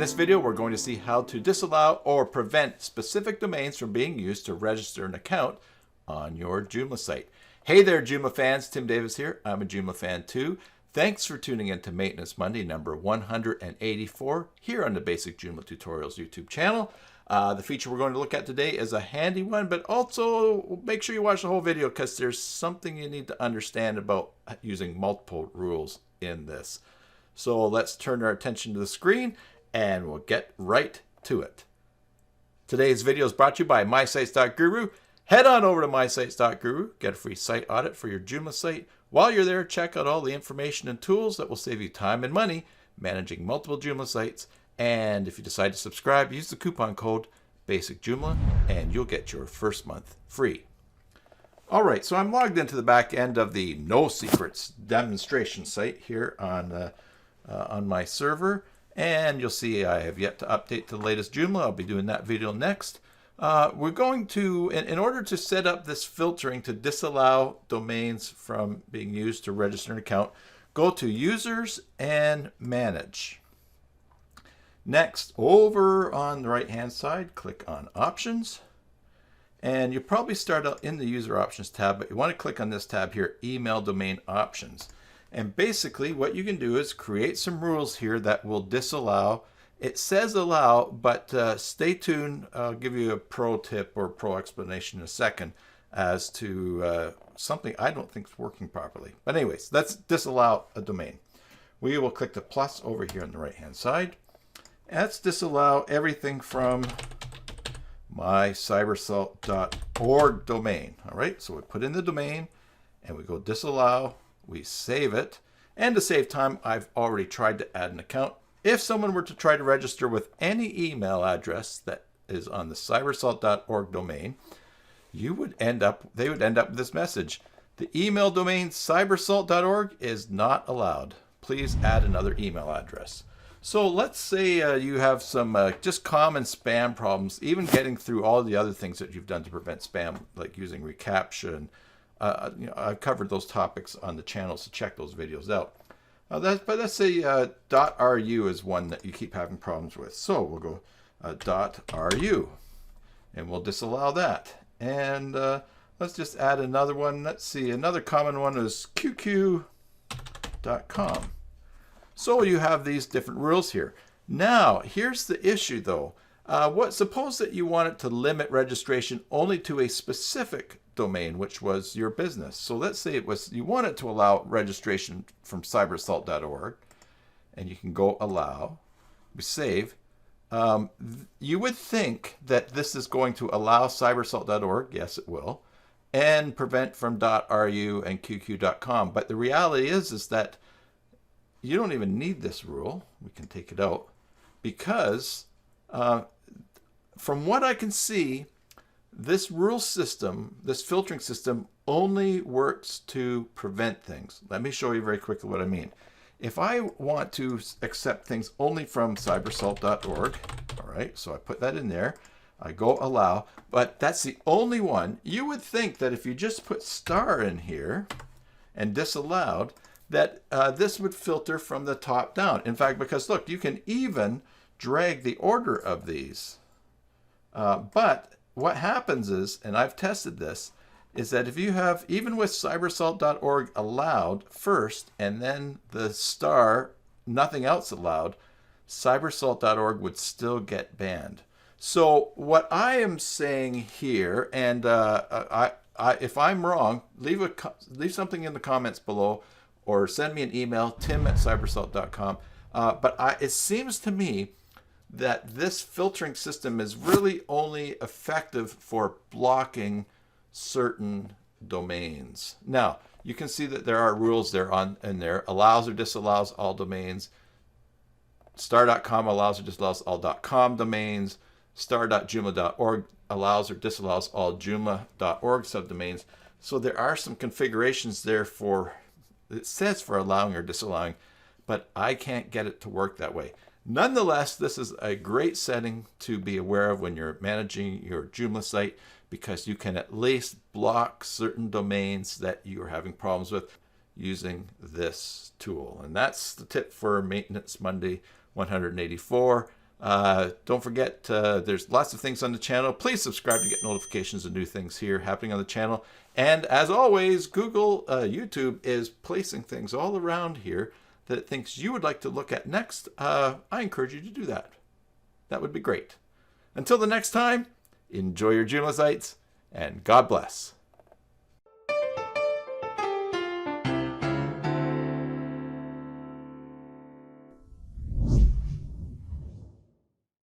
this video, we're going to see how to disallow or prevent specific domains from being used to register an account on your Joomla site. Hey there, Joomla fans. Tim Davis here. I'm a Joomla fan too. Thanks for tuning in to Maintenance Monday number 184 here on the Basic Joomla Tutorials YouTube channel. The feature we're going to look at today is a handy one, but also make sure you watch the whole video because there's something you need to understand about using multiple rules in this. So let's turn our attention to the screen and we'll get right to it. Today's video is brought to you by mysites.guru. Head on over to mysites.guru, get a free site audit for your Joomla site. While you're there, check out all the information and tools that will save you time and money managing multiple Joomla sites. And if you decide to subscribe, use the coupon code BASICJoomla and you'll get your first month free. All right, so I'm logged into the back end of the No Secrets demonstration site here on my server. And you'll see I have yet to update to the latest Joomla. I'll be doing that video next. We're going to, in order to set up this filtering to disallow domains from being used to register an account, go to Users and Manage. Next, over on the right-hand side, click on Options. And you probably start out in the User Options tab, but you want to click on this tab here, Email Domain Options. And basically what you can do is create some rules here that will disallow. It says allow, but stay tuned. I'll give you a pro tip or pro explanation in a second as to something I don't think is working properly. But anyways, let's disallow a domain. We will click the plus over here on the right-hand side. Let's disallow everything from mycybersalt.org domain. All right, so we put in the domain and we go disallow. We save it, and to save time, I've already tried to add an account. If someone were to try to register with any email address that is on the cybersalt.org domain, they would end up with this message. The email domain cybersalt.org is not allowed. Please add another email address. So let's say you have some just common spam problems, even getting through all the other things that you've done to prevent spam, like using reCAPTCHA and I've covered those topics on the channel, so check those videos out. But let's say .ru is one that you keep having problems with. So we'll go .ru, and we'll disallow that. And let's just add another one. Let's see, another common one is qq.com. So you have these different rules here. Now, here's the issue though. Suppose that you want it to limit registration only to a specific domain, which was your business. So let's say you want it to allow registration from cybersalt.org, and you can go allow, we save. You would think that this is going to allow cybersalt.org, yes it will, and prevent from .ru and qq.com. But the reality is that you don't even need this rule. We can take it out because from what I can see, this rule system, this filtering system, only works to prevent things. Let me show you very quickly what I mean. If I want to accept things only from cybersalt.org, all right, so I put that in there, I go allow, but that's the only one. You would think that if you just put star in here and disallowed, that this would filter from the top down. In fact, because look, you can even drag the order of these, but what happens is, and I've tested this, is that if you have, even with cybersalt.org allowed first, and then the star, nothing else allowed, cybersalt.org would still get banned. So what I am saying here, and if I'm wrong, leave something in the comments below, or send me an email, tim@cybersalt.com. But it seems to me that this filtering system is really only effective for blocking certain domains. Now, you can see that there are rules there in there. Allows or disallows all domains. Star.com allows or disallows all .com domains. Star.joomla.org allows or disallows all joomla.org subdomains. So there are some configurations there for, it says for allowing or disallowing, but I can't get it to work that way. Nonetheless, this is a great setting to be aware of when you're managing your Joomla site, because you can at least block certain domains that you're having problems with using this tool. And that's the tip for Maintenance Monday 184. Don't forget, there's lots of things on the channel. Please subscribe to get notifications of new things here happening on the channel. And as always, YouTube is placing things all around here that it thinks you would like to look at next. I encourage you to do that. That would be great. Until the next time, enjoy your Joomla sites, and God bless.